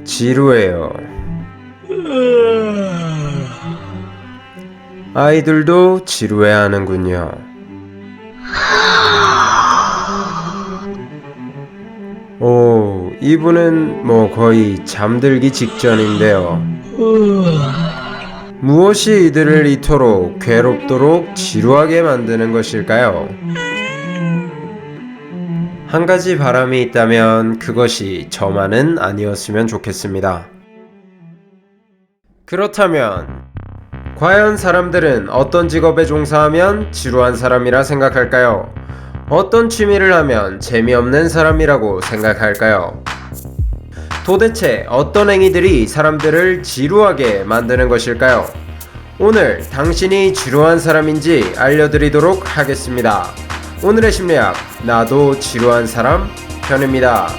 지루해요. 아이들도 지루해하는군요. 오, 이분은 거의 잠들기 직전인데요. 무엇이 이들을 이토록 괴롭도록 지루하게 만드는 것일까요? 한 가지 바람이 있다면 그것이 저만은 아니었으면 좋겠습니다. 그렇다면 과연 사람들은 어떤 직업에 종사하면 지루한 사람이라 생각할까요? 어떤 취미를 하면 재미없는 사람이라고 생각할까요? 도대체 어떤 행위들이 사람들을 지루하게 만드는 것일까요? 오늘 당신이 지루한 사람인지 알려드리도록 하겠습니다. 오늘의 심리학, 나도 지루한 사람 편입니다.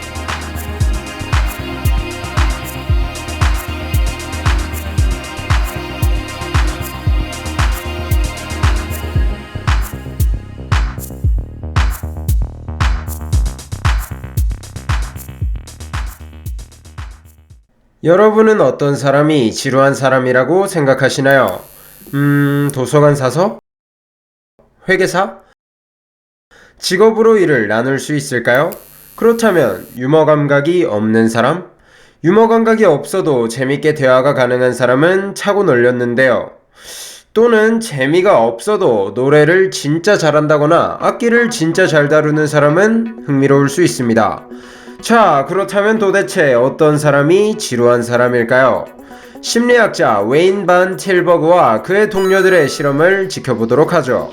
여러분은 어떤 사람이 지루한 사람이라고 생각하시나요? 도서관 사서? 회계사? 직업으로 일을 나눌 수 있을까요? 그렇다면 유머 감각이 없는 사람? 유머 감각이 없어도 재밌게 대화가 가능한 사람은 차고 놀렸는데요. 또는 재미가 없어도 노래를 진짜 잘한다거나 악기를 진짜 잘 다루는 사람은 흥미로울 수 있습니다. 자, 그렇다면 도대체 어떤 사람이 지루한 사람일까요? 심리학자 웨인 반 틸버그와 그의 동료들의 실험을 지켜보도록 하죠.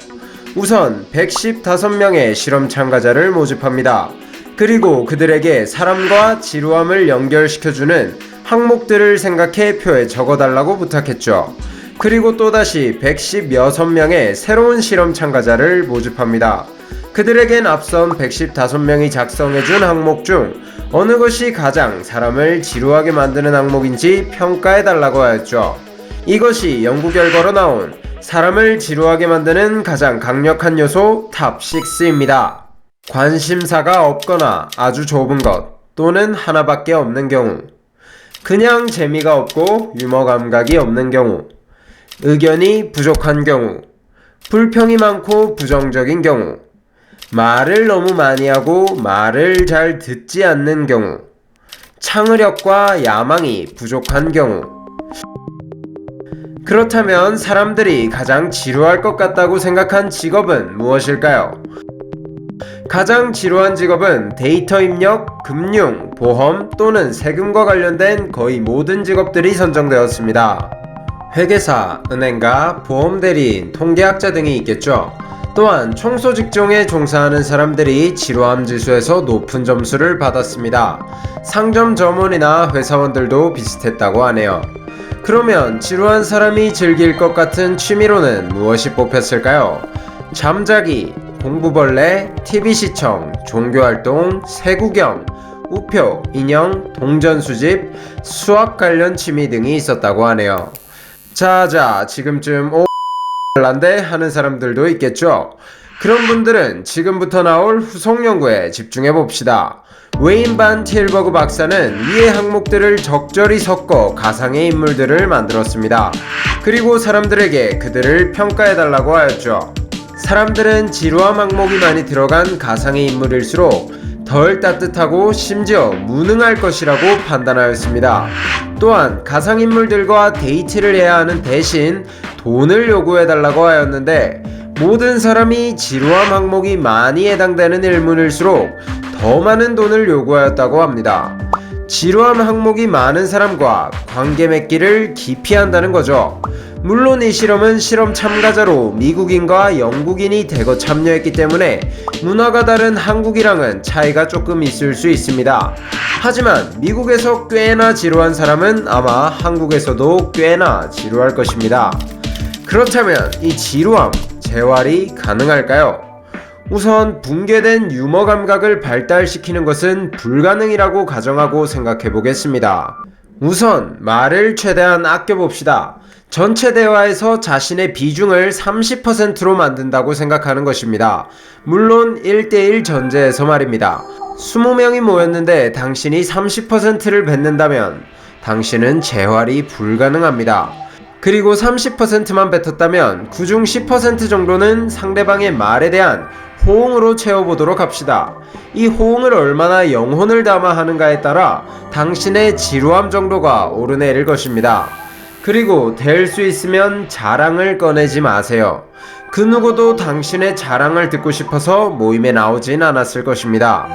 우선 115명의 실험 참가자를 모집합니다. 그리고 그들에게 사람과 지루함을 연결시켜주는 항목들을 생각해 표에 적어달라고 부탁했죠. 그리고 또다시 116명의 새로운 실험 참가자를 모집합니다. 그들에겐 앞선 115명이 작성해준 항목 중 어느 것이 가장 사람을 지루하게 만드는 항목인지 평가해달라고 하였죠. 이것이 연구 결과로 나온 사람을 지루하게 만드는 가장 강력한 요소 탑 6입니다. 관심사가 없거나 아주 좁은 것 또는 하나밖에 없는 경우, 그냥 재미가 없고 유머 감각이 없는 경우, 의견이 부족한 경우, 불평이 많고 부정적인 경우, 말을 너무 많이 하고 말을 잘 듣지 않는 경우, 창의력과 야망이 부족한 경우. 그렇다면 사람들이 가장 지루할 것 같다고 생각한 직업은 무엇일까요? 가장 지루한 직업은 데이터 입력, 금융, 보험 또는 세금과 관련된 거의 모든 직업들이 선정되었습니다. 회계사, 은행가, 보험대리인, 통계학자 등이 있겠죠. 또한 청소 직종에 종사하는 사람들이 지루함 지수에서 높은 점수를 받았습니다. 상점 점원이나 회사원들도 비슷했다고 하네요. 그러면 지루한 사람이 즐길 것 같은 취미로는 무엇이 뽑혔을까요? 잠자기, 공부벌레, TV 시청, 종교활동, 새구경, 우표, 인형, 동전 수집, 수학 관련 취미 등이 있었다고 하네요. 자자, 지금쯤 난데 하는 사람들도 있겠죠. 그런 분들은 지금부터 나올 후속 연구에 집중해 봅시다. 웨인 반 틸버그 박사는 위의 항목들을 적절히 섞어 가상의 인물들을 만들었습니다. 그리고 사람들에게 그들을 평가해달라고 하였죠. 사람들은 지루함 항목이 많이 들어간 가상의 인물일수록 덜 따뜻하고 심지어 무능할 것이라고 판단하였습니다. 또한 가상인물들과 데이트를 해야 하는 대신 돈을 요구해달라고 하였는데, 모든 사람이 지루함 항목이 많이 해당되는 인물일수록 더 많은 돈을 요구하였다고 합니다. 지루함 항목이 많은 사람과 관계 맺기를 기피한다는 거죠. 물론 이 실험은 실험 참가자로 미국인과 영국인이 대거 참여했기 때문에 문화가 다른 한국이랑은 차이가 조금 있을 수 있습니다. 하지만 미국에서 꽤나 지루한 사람은 아마 한국에서도 꽤나 지루할 것입니다. 그렇다면 이 지루함, 재활이 가능할까요? 우선 붕괴된 유머 감각을 발달시키는 것은 불가능이라고 가정하고 생각해 보겠습니다. 우선 말을 최대한 아껴봅시다. 전체 대화에서 자신의 비중을 30%로 만든다고 생각하는 것입니다. 물론 1대1 전제에서 말입니다. 20명이 모였는데 당신이 30%를 뱉는다면 당신은 재활이 불가능합니다. 그리고 30%만 뱉었다면 그중 10% 정도는 상대방의 말에 대한 호응으로 채워보도록 합시다. 이 호응을 얼마나 영혼을 담아 하는가에 따라 당신의 지루함 정도가 오르내릴 것입니다. 그리고 될 수 있으면 자랑을 꺼내지 마세요. 그 누구도 당신의 자랑을 듣고 싶어서 모임에 나오진 않았을 것입니다.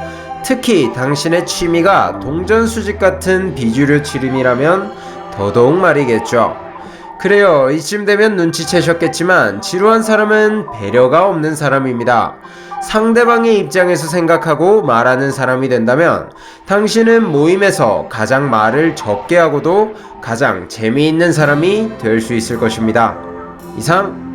특히 당신의 취미가 동전수집 같은 비주류 치림이라면 더더욱 말이겠죠. 그래요, 이쯤 되면 눈치채셨겠지만 지루한 사람은 배려가 없는 사람입니다. 상대방의 입장에서 생각하고 말하는 사람이 된다면 당신은 모임에서 가장 말을 적게 하고도 가장 재미있는 사람이 될 수 있을 것입니다. 이상